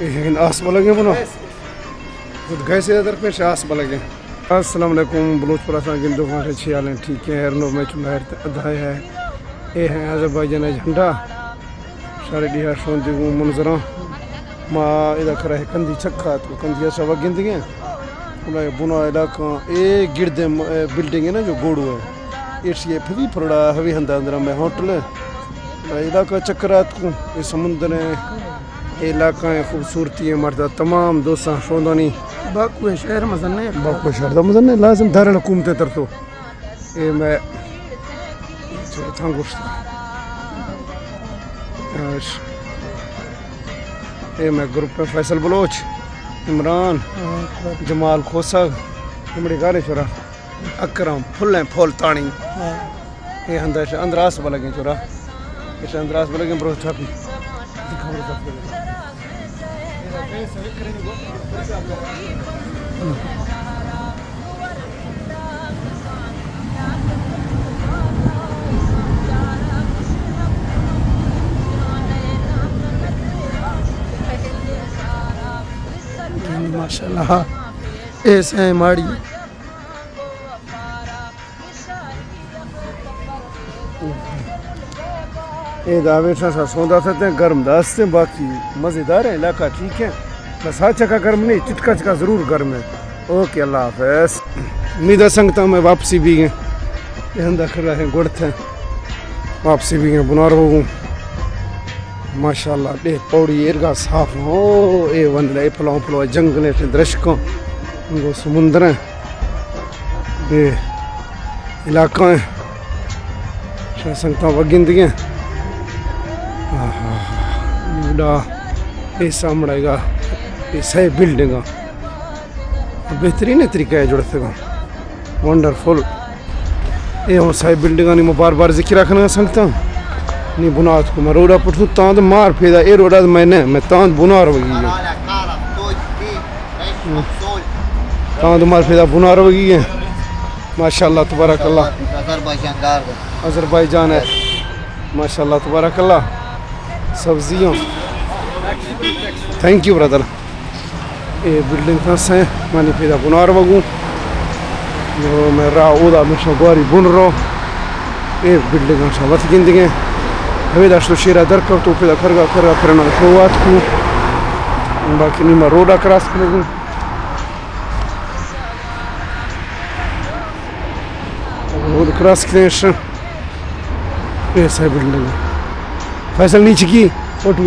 ये आस लगे बनो खुद कैसे इधर पे आस लगे। अस्सलाम वालेकुम बलूचपुरा सा गिंदो फाटे छियाले ठीक है हरनो में चुनार अधाय है ये है अजरबैजान झंडा सारे डिहा शोंदी मंजरा मा इधर खरा है कंदी चक्का तो कंदिया सब गिंदियां उन्हें बुना इलाका ये गिरदे बिल्डिंग है ना जो गोड़ू है ये फिर पड़ा हवी हंदा अंदर में होटल इलाका चक्रात को ये समुद्र है इलाका है खूबसूरती है मर्दा तमाम दोस्त शोंदानी बाकू शहर मजन्ने बाकू शहर दा मजन्ने लाजिम दार हुकूमत तरतो ये मैं थांगुश ये मैं ग्रुप में फैसल बलोच इमरान जमाल खोसा इमड़ी गाने छोरा अकरम फुल फुल तानी ये अंदर आस लगे छोरा इस अंदर आस लगे ब्रो छापी माशाल्लाह ऐसे है माड़ी ये दावे सा सौदा सकते गर्म दास्ते बाकी मज़ेदार है इलाका ठीक है बस हाँ चका गर्म नहीं चिटका चका ज़रूर गर्म है। ओके अल्लाह हाफ़िज़ उम्मीद संगता में वापसी भी गए ये अंदर खड़ा है गुड़ थे वापसी भी गए बुनार हो गूँ माशाल्लाह दे पौड़ी एरगा साफ हो ए वन ले फलाओ फलो जंगल से दृश्य को समुद्र है ये इलाका है संगता वगिंदियाँ ये सामड़ेगा ये सही बिल्डिंग बेहतरीन तरीका है जुड़ते का वंडरफुल ये हो सही बिल्डिंग नहीं मैं बार बार जिक्र रखना सकता नहीं बुनाद को मैं रोड़ा पुटू तांद मार फेदा ये रोड़ा मैंने मैं तांद बुनार वगी है तांद मार फेदा बुनार वगी है माशाल्लाह तबारकल्लाह अजरबैजान है माशाल्लाह तबारकल्लाह सब्जियों थैंक यू ब्रदर ये बिल्डिंग फंस है मानी फेदा बुनार वगू जो मैं रा उदा मिशा गुआरी बुन रो ये बिल्डिंग शवत गिंदिगे हवे दाशो शेरा दरका तो फेदा खरगा खरगा करना शुरुआत को बाकी नहीं मैं रोड क्रॉस करूँ रोड क्रॉस करें ये सही बिल्डिंग फैसल नीचे की फोटो